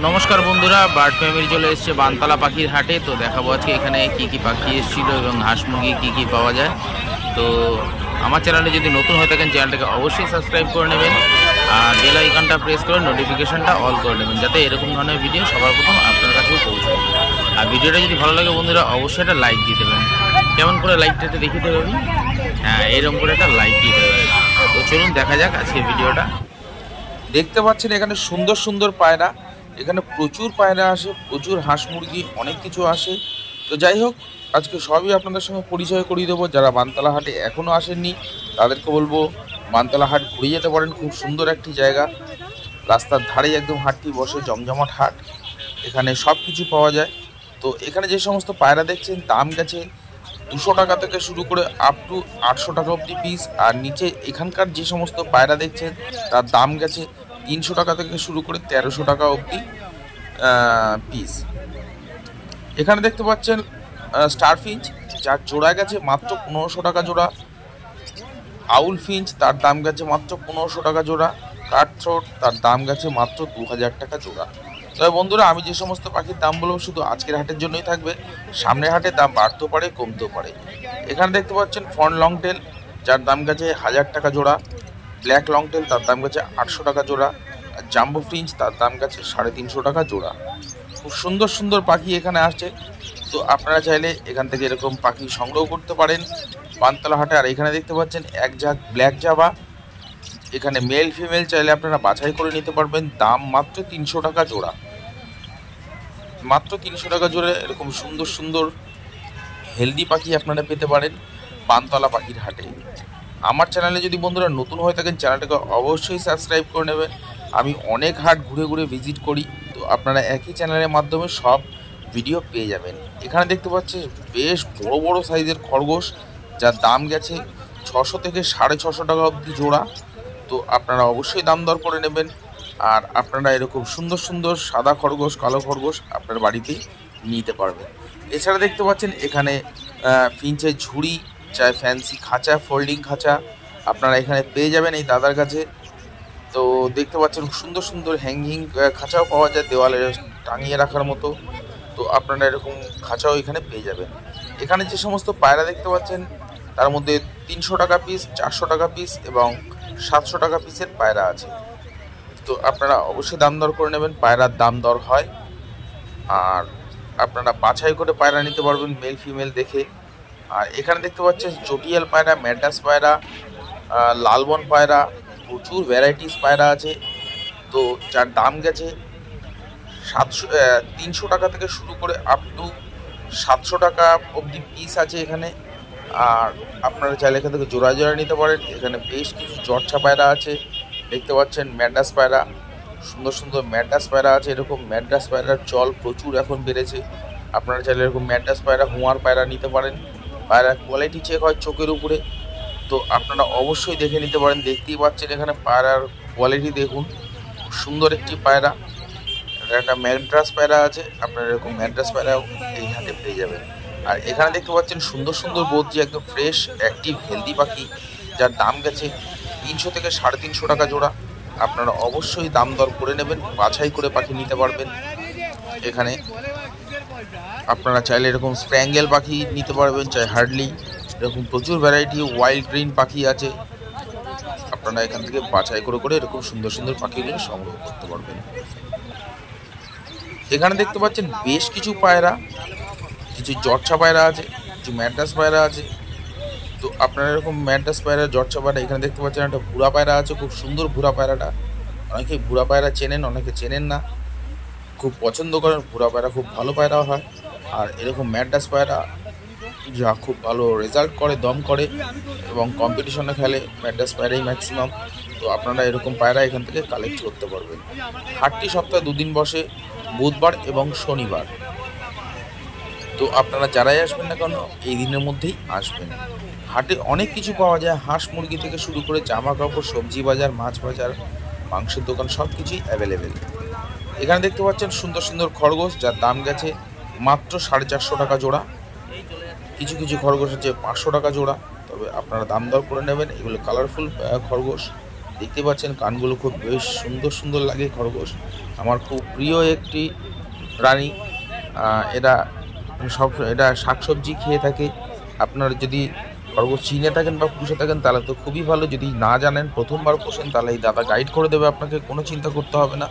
নমস্কার বন্ধুরা, bird family চলে এসেছে বানতলা পাখির হাটে। তো দেখাবো আজকে এখানে কি কি পাখি এসেছিল এবং হাঁস মুরগি কি কি পাওয়া যায়। তো আমার চ্যানেলে যদি নতুন হয়ে থাকেন চ্যানেলটাকে অবশ্যই সাবস্ক্রাইব করে নেবেন আর বেল আইকনটা প্রেস করে নোটিফিকেশনটা অল করে নেবেন, যাতে এরকম ধরনের ভিডিও সবার প্রথম আপনার কাছেও পৌঁছায়। আর ভিডিওটা যদি ভালো লাগে বন্ধুরা অবশ্যই একটা লাইক দিয়ে দেবেন। কেমন করে লাইকটা দেখিয়ে দেবেন? হ্যাঁ, এরকম করে একটা লাইক দিয়ে দেবেন। তো চলুন দেখা যাক আজকে ভিডিওটা। দেখতে পাচ্ছেন এখানে সুন্দর সুন্দর পায়রা, এখানে প্রচুর পায়রা আসে, প্রচুর হাঁস মুরগি অনেক কিছু আসে। তো যাই হোক, আজকে সবই আপনাদের সঙ্গে পরিচয় করিয়ে দেবো। যারা বানতলা হাটে এখনও আসেননি তাদেরকে বলবো বানতলা হাট ঘুরে যেতে পারেন। খুব সুন্দর একটি জায়গা, রাস্তার ধারেই একদম হাটটি বসে, জমজমাট হাট। এখানে সব কিছু পাওয়া যায়। তো এখানে যে সমস্ত পায়রা দেখছেন দাম গেছে 200 টাকা থেকে শুরু করে আপ টু 800 টাকা অবধি পিস। আর নিচে এখানকার যে সমস্ত পায়রা দেখছেন তার দাম গেছে 300 টাকা থেকে শুরু করে 1300 টাকা অবধি পিস। এখানে দেখতে পাচ্ছেন স্টার ফিঞ্চ, যার জোড়া গেছে মাত্র 1500 টাকা জোড়া। আউল ফিঞ্চ, তার দাম গেছে মাত্র 1500 টাকা জোড়া। কাট থ্রোট, তার দাম গেছে মাত্র 2000 টাকা জোড়া। তবে বন্ধুরা, আমি যে সমস্ত পাখির দাম বলবো শুধু আজকের হাটের জন্যই থাকবে, সামনের হাটের দাম বাড়তেও পারে কমতেও পারে। এখানে দেখতে পাচ্ছেন ফন লং টেল, যার দাম গেছে 1000 টাকা জোড়া। ব্ল্যাক লং টেল, তার দাম গেছে 800 টাকা জোড়া। আর জাম্বো ফ্রিঞ্চ, তার দাম গেছে 350 টাকা জোড়া। খুব সুন্দর সুন্দর পাখি এখানে আসছে। তো আপনারা চাইলে এখান থেকে এরকম পাখি সংগ্রহ করতে পারেন বানতলা হাটে। আর এখানে দেখতে পাচ্ছেন এক ঝাঁক ব্ল্যাক জাভা, এখানে মেল ফিমেল চাইলে আপনারা বাছাই করে নিতে পারবেন। দাম মাত্র 300 টাকা জোড়া, মাত্র 300 টাকা জোড়া। এরকম সুন্দর সুন্দর হেলদি পাখি আপনারা পেতে পারেন বানতলা পাখির হাটে। আমার চ্যানেলে যদি বন্ধুরা নতুন হয়ে থাকেন চ্যানেলটাকে অবশ্যই সাবস্ক্রাইব করে নেবেন। আমি অনেক হাট ঘুরে ঘুরে ভিজিট করি, তো আপনারা একই চ্যানেলের মাধ্যমে সব ভিডিও পেয়ে যাবেন। এখানে দেখতে পাচ্ছেন বেশ বড় বড় সাইজের খরগোশ, যার দাম গেছে 600 থেকে 650 টাকা অবধি জোড়া। তো আপনারা অবশ্যই দাম দর করে নেবেন। আর আপনারা এরকম সুন্দর সুন্দর সাদা খরগোশ, কালো খরগোশ আপনার বাড়িতেই নিতে পারবেন। এছাড়া দেখতে পাচ্ছেন এখানে ফিঞ্চের ঝুড়ি, চাই ফ্যান্সি খাঁচা, ফোল্ডিং খাঁচা আপনারা এখানে পেয়ে যাবেন এই দাদার কাছে। তো দেখতে পাচ্ছেন সুন্দর সুন্দর হ্যাঙ্গিং খাঁচাও পাওয়া যায়, দেওয়ালে টাঙিয়ে রাখার মতো। তো আপনারা এরকম খাঁচাও এখানে পেয়ে যাবেন। এখানে যে সমস্ত পায়রা দেখতে পাচ্ছেন তার মধ্যে 300 টাকা পিস, 400 টাকা পিস এবং 700 টাকা পিসের পায়রা আছে। তো আপনারা অবশ্যই দাম দর করে নেবেন, পায়রার দাম দর হয়। আর আপনারা বাছাই করে পায়রা নিতে পারবেন মেল ফিমেল দেখে। আর এখানে দেখতে পাচ্ছেন চটিয়াল পায়রা, ম্যাড্রাস পায়রা, লালবন পায়রা, প্রচুর ভ্যারাইটিস পায়রা আছে। তো যার দাম গেছে 300 টাকা থেকে শুরু করে আপ টু 700 টাকা অবধি পিস আছে এখানে। আর আপনারা চাইলে এখান থেকে জোড়া জোড়া নিতে পারেন। এখানে বেশ কিছু চর্চা পায়রা আছে, দেখতে পাচ্ছেন ম্যাড্রাস পায়রা, সুন্দর সুন্দর ম্যাড্রাস পায়রা আছে। এরকম ম্যাড্রাস পায়রার চল প্রচুর এখন বেড়েছে। আপনারা চাইলে এরকম ম্যাড্রাস পায়রা, হুঁয়ার পায়রা নিতে পারেন। পায়রার কোয়ালিটি চেক হয় চোখের উপরে, তো আপনারা অবশ্যই দেখে নিতে পারেন। দেখতেই পাচ্ছেন এখানে পায়রার কোয়ালিটি দেখুন, সুন্দর একটি পায়রা। একটা ম্যাড্রাস পায়রা আছে, আপনারা এরকম ম্যাড্রাস পায়রাও এই হাটে পেয়ে যাবেন। আর এখানে দেখতে পাচ্ছেন সুন্দর সুন্দর বদ্রি, একদম ফ্রেশ অ্যাক্টিভ হেলদি পাখি, যার দাম গেছে 300 থেকে 350 টাকা জোড়া। আপনারা অবশ্যই দাম দর করে নেবেন, বাছাই করে পাখি নিতে পারবেন। এখানে আপনারা চাইলে এরকম স্প্র্যাঙ্গেল পাখি নিতে পারবেন, চাই হার্ডলি, এরকম প্রচুর ভ্যারাইটি ওয়াইল্ড গ্রিন পাখি আছে। আপনারা এখান থেকে বাছাই করে করে এরকম সুন্দর সুন্দর পাখিগুলো সংগ্রহ করতে পারবেন। এখানে দেখতে পাচ্ছেন বেশ কিছু পায়রা, কিছু জর্চা পায়রা আছে, কিছু ম্যাড্রাস পায়রা আছে। তো আপনারা এরকম ম্যাড্রাস পায়রা, জর্চা পায়রা, এখানে দেখতে পাচ্ছেন একটা ভুরা পায়রা আছে, খুব সুন্দর ভুরা পায়রাটা। অনেকেই ভুরা পায়রা চেনেন, অনেকে চেনেন না, খুব পছন্দ করেন। ভুরা পায়রা খুব ভালো পায়রা হয়। আর এরকম ম্যাড্রাস পায়রা যা খুব ভালো রেজাল্ট করে, দম করে এবং কম্পিটিশনে খেলে, ম্যাড্রাস পায়রাই ম্যাক্সিমাম। তো আপনারা এরকম পায়রা এখান থেকে কালেক্ট করতে পারবেন। হাটটি সপ্তাহে 2 দিন বসে, বুধবার এবং শনিবার। তো আপনারা যারাই আসবেন না কেন এই দিনের মধ্যেই আসবেন। হাটে অনেক কিছু পাওয়া যায়, হাঁস মুরগি থেকে শুরু করে জামা কাপড়, সবজি বাজার, মাছ বাজার, মাংসের দোকান, সব কিছুই অ্যাভেলেবেল। এখানে দেখতে পাচ্ছেন সুন্দর সুন্দর খরগোশ, যার দাম গেছে মাত্র 450 টাকা জোড়া। কিছু কিছু খরগোশ আছে 500 টাকা জোড়া। তবে আপনারা দাম দর করে নেবেন, এগুলো কালারফুল খরগোশ। দেখতে পাচ্ছেন কানগুলো খুব বেশ সুন্দর সুন্দর লাগে খরগোশ। আমার খুব প্রিয় একটি প্রাণী। এটা শাকসবজি খেয়ে থাকে। আপনারা যদি খরগোশ চিনে থাকেন বা পুষে থাকেন তাহলে তো খুবই ভালো। যদি না জানেন, প্রথমবার পোষেন, তাহলে এই দাদা গাইড করে দেবে আপনাকে, কোনো চিন্তা করতে হবে না।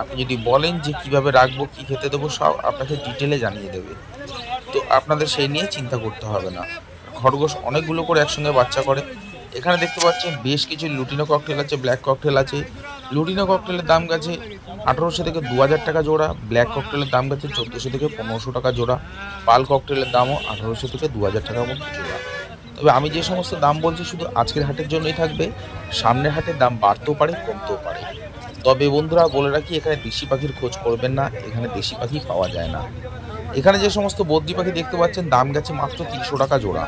আপনি যদি বলেন যে কিভাবে রাখবো, কী খেতে দেবো, সব আপনাকে ডিটেলে জানিয়ে দেবে। তো আপনাদের সেই নিয়ে চিন্তা করতে হবে না। খরগোশ অনেকগুলো করে একসঙ্গে বাচ্চা করে। এখানে দেখতে পাচ্ছেন বেশ কিছু লুটিনো ককটেল আছে, ব্ল্যাক ককটেল আছে। লুটিনো ককটেলের দাম গেছে 1800 থেকে 2000 টাকা জোড়া। ব্ল্যাক ককটেলের দাম গেছে 1400 থেকে 1500 টাকা জোড়া। পাল ককটেলের দামও 1800 থেকে 2000 টাকার মধ্যে জোড়া। তবে আমি যে সমস্ত দাম বলছি শুধু আজকের হাটের জন্যই থাকবে। সামনের হাটের দাম বাড়তেও পারে, কমতেও পারে। তবে বন্ধুরা বলে রাখি, এখানে দেশি পাখির খোঁজ করবেন না, এখানে দেশি পাখি পাওয়া যায় না। এখানে যে সমস্ত বদ্রি পাখি দেখতে পাচ্ছেন দাম গেছে মাত্র 300 টাকা জোড়া।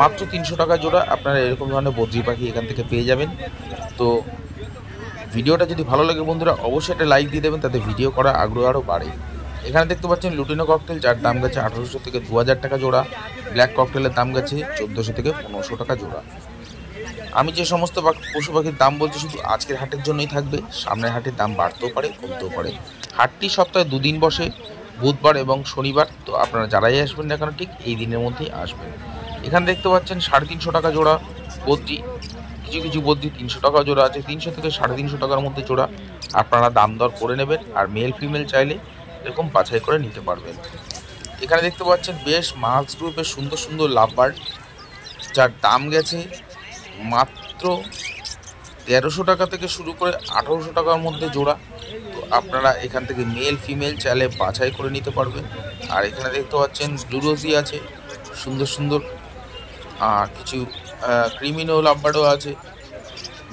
মাত্র 300 টাকা জোড়া আপনারা এরকম ধরনের বদ্রি পাখি এখান থেকে পেয়ে যাবেন। তো ভিডিওটা যদি ভালো লাগে বন্ধুরা অবশ্যই একটা লাইক দিয়ে দেবেন, তাতে ভিডিও করার আগ্রহ আরও বাড়ে। এখানে দেখতে পাচ্ছেন লুটিনো ককটেল, যার দাম গেছে 1800 থেকে 2000 টাকা জোড়া। ব্ল্যাক ককটেলের দাম গেছে 1400 থেকে 1500 টাকা জোড়া। আমি যে সমস্ত পশু পাখির দাম বলছি শুধু আজকের হাটের জন্যই থাকবে। সামনের হাটের দাম বাড়তেও পারে, কমতেও পারে। হাটটি সপ্তাহে 2 দিন বসে, বুধবার এবং শনিবার। তো আপনারা যারাই আসবেন না কেন ঠিক এই দিনের মধ্যেই আসবেন। এখানে দেখতে পাচ্ছেন 350 টাকা জোড়া বদ্রি। কিছু কিছু বদ্রি 300 টাকা জোড়া আছে, 300 থেকে 350 টাকার মধ্যে জোড়া। আপনারা দাম দর করে নেবেন, আর মেল ফিমেল চাইলে এরকম বাছাই করে নিতে পারবেন। এখানে দেখতে পাচ্ছেন বেশ মাছ গ্রুপের সুন্দর সুন্দর লাভবার্ড, যার দাম গেছে মাত্র 1300 টাকা থেকে শুরু করে 1800 টাকার মধ্যে জোড়া। তো আপনারা এখান থেকে মেল ফিমেল চাইলে বাছাই করে নিতে পারবেন। আর এখানে দেখতে পাচ্ছেন ব্লুরোজি আছে সুন্দর সুন্দর, আর কিছু ক্রিমিনো লাভবার্ডও আছে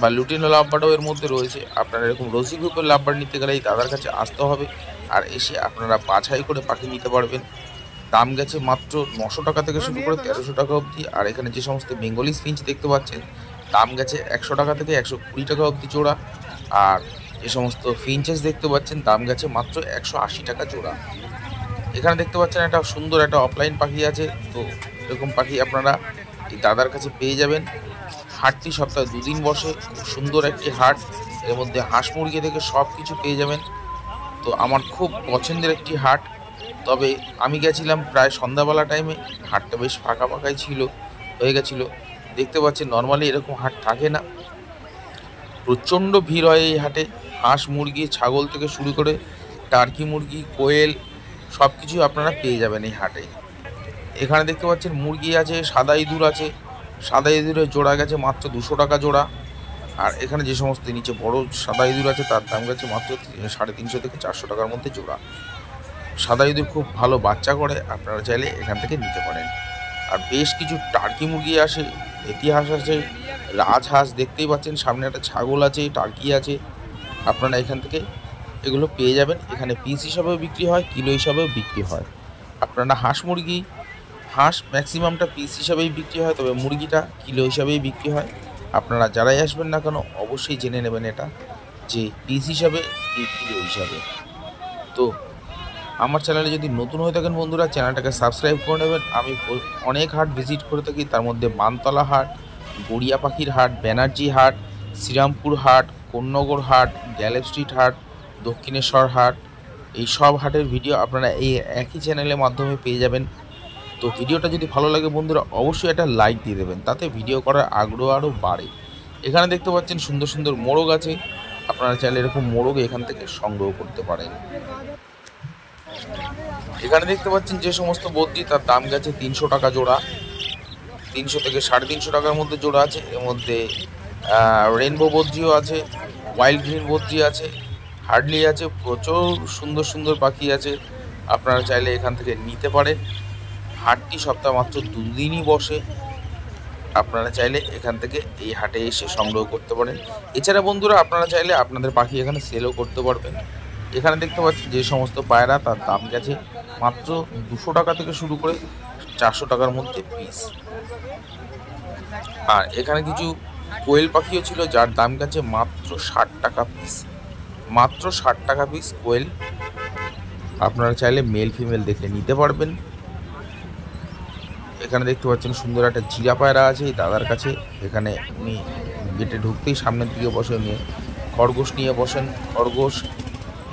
বা লুটিনো লাভবার্ডও এর মধ্যে রয়েছে। আপনারা এরকম রোজি গ্রুপের লাভবার্ড নিতে গেলে এই দাদার কাছে আসতে হবে, আর এসে আপনারা বাছাই করে পাখি নিতে পারবেন। দাম গেছে মাত্র 900 টাকা থেকে শুরু করে 1300 টাকা অবধি। আর এখানে যে সমস্ত বেঙ্গলি ফিঞ্চ দেখতে পাচ্ছেন দাম গেছে 100 টাকা থেকে 120 টাকা অবধি জোড়া। আর যে সমস্ত ফিঞ্চেস দেখতে পাচ্ছেন দাম গেছে মাত্র 180 টাকা জোড়া। এখানে দেখতে পাচ্ছেন একটা সুন্দর একটা অফলাইন পাখি আছে। তো এরকম পাখি আপনারা এই দাদার কাছে পেয়ে যাবেন। হাটটি সপ্তাহে 2 দিন বসে, খুব সুন্দর একটি হাট। এর মধ্যে হাঁস মুরগি থেকে সব কিছু পেয়ে যাবেন। তো আমার খুব পছন্দের একটি হাট। তবে আমি গেছিলাম প্রায় সন্ধ্যাবেলা টাইমে, হাটটা বেশ ফাঁকা ফাঁকাই হয়ে গেছিলো। দেখতে পাচ্ছেন নর্মালি এরকম হাট থাকে না, প্রচণ্ড ভিড় হয় এই হাটে। হাঁস মুরগি ছাগল থেকে শুরু করে টার্কি মুরগি, কোয়েল সব কিছু আপনারা পেয়ে যাবেন এই হাটে। এখানে দেখতে পাচ্ছেন মুরগি আছে, সাদা ইঁদুর আছে। সাদা ইঁদুরের জোড়া গেছে মাত্র 200 টাকা জোড়া। আর এখানে যে সমস্ত নিচে বড় সাদা ইঁদুর আছে তার দাম গেছে মাত্র 350 থেকে 400 টাকার মধ্যে জোড়া। সাদা ইঁদুর খুব ভালো বাচ্চা করে, আপনারা চাইলে এখান থেকে নিতে পারেন। আর বেশ কিছু টার্কি মুরগি আসে, ইতিহাস আছে, রাজহাঁস দেখতেই পাচ্ছেন, সামনে একটা ছাগল আছে, টার্কি আছে। আপনারা এখান থেকে এগুলো পেয়ে যাবেন। এখানে পিস হিসাবেও বিক্রি হয়, কিলো হিসাবেও বিক্রি হয়। আপনারা হাঁস ম্যাক্সিমামটা পিস হিসাবেই বিক্রি হয়, তবে মুরগিটা কিলো হিসাবেই বিক্রি হয়। আপনারা যারাই আসবেন না কেন অবশ্যই জেনে নেবেন এটা, যে পিস হিসাবে কি কিলো হিসাবে। তো আমার চ্যানেলে যদি নতুন হয়ে থাকেন বন্ধুরা, চ্যানেলটাকে সাবস্ক্রাইব করে নেবেন। আমি অনেক হাট ভিজিট করে থাকি, তার মধ্যে বানতলা হাট, গড়িয়া পাখির হাট, ব্যানার্জি হাট, শ্রীরামপুর হাট, কোন্নগর হাট, গ্যালেপ স্ট্রিট হাট, দক্ষিণেশ্বর হাট, এই সব হাটের ভিডিও আপনারা এই একই চ্যানেলের মাধ্যমে পেয়ে যাবেন। তো ভিডিওটা যদি ভালো লাগে বন্ধুরা অবশ্যই একটা লাইক দিয়ে দেবেন, তাতে ভিডিও করার আগ্রহ আরও বাড়ে। এখানে দেখতে পাচ্ছেন সুন্দর সুন্দর মোরগ আছে, আপনারা চাইলে এরকম মোরগ এখান থেকে সংগ্রহ করতে পারেন। এখানে দেখতে পাচ্ছেন যে সমস্ত বদ্রি তার দাম গেছে 300 টাকা জোড়া। 300 থেকে 350 টাকার মধ্যে জোড়া আছে। এর মধ্যে রেনবো বদ্রিও আছে, ওয়াইল্ড গ্রিন বদ্রি আছে, হার্ডলি আছে, প্রচুর সুন্দর সুন্দর পাখি আছে। আপনারা চাইলে এখান থেকে নিতে পারেন। হাটটি সপ্তাহে মাত্র 2 দিনই বসে, আপনারা চাইলে এখান থেকে এই হাটে এসে সংগ্রহ করতে পারেন। এছাড়া বন্ধুরা আপনারা চাইলে আপনাদের পাখি এখানে সেলও করতে পারবেন। এখানে দেখতে পাচ্ছি যে সমস্ত পায়রা তার দাম গেছে মাত্র 200 টাকা থেকে শুরু করে 400 টাকার মধ্যে পিস। আর এখানে কিছু কোয়েল পাখিও ছিল, যার দাম গেছে মাত্র 60 টাকা পিস। মাত্র 60 টাকা পিস কোয়েল। আপনারা চাইলে মেল ফিমেল দেখে নিতে পারবেন। এখানে দেখতে পাচ্ছেন সুন্দর একটা জিরা পায়রা আছে এই দাদার কাছে। এখানে উনি গেটে ঢুকতেই সামনের দিকে বসে নিয়ে খরগোশ নিয়ে বসেন। খরগোশ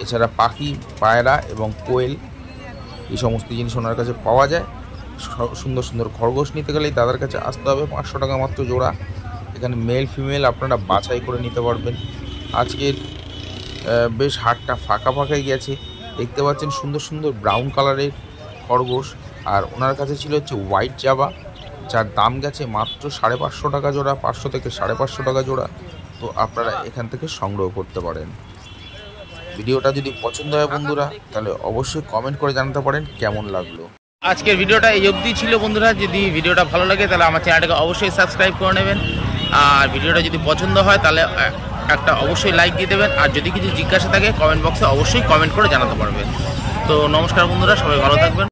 এছাড়া পাখি, পায়রা এবং কোয়েল এই সমস্ত জিনিস ওনার কাছে পাওয়া যায়। সুন্দর সুন্দর খরগোশ নিতে গেলেই দাদার কাছে আসতে হবে। 500 টাকা মাত্র জোড়া। এখানে মেল ফিমেল আপনারা বাছাই করে নিতে পারবেন। আজকের বেশ হাটটা ফাঁকা ফাঁকাই গেছে। দেখতে পাচ্ছেন সুন্দর সুন্দর ব্রাউন কালারের খরগোশ। আর ওনার কাছে ছিল হচ্ছে হোয়াইট জাবা, যার দাম গেছে মাত্র 550 টাকা জোড়া, 500 থেকে 550 টাকা জোড়া। তো আপনারা এখান থেকে সংগ্রহ করতে পারেন। ভিডিওটা যদি পছন্দ হয় বন্ধুরা, তাহলে অবশ্যই কমেন্ট করে জানাতে পারেন কেমন লাগলো। আজকের ভিডিওটা এই অবধি ছিল বন্ধুরা। যদি ভিডিওটা ভালো লাগে তাহলে আমার চ্যানেলটাকে অবশ্যই সাবস্ক্রাইব করে নেবেন। আর ভিডিওটা যদি পছন্দ হয় তাহলে একটা অবশ্যই লাইক দিয়ে দেবেন। আর যদি কিছু জিজ্ঞাসা থাকে কমেন্ট বক্সে অবশ্যই কমেন্ট করে জানাতে পারবেন। তো নমস্কার বন্ধুরা, সবাই ভালো থাকবেন।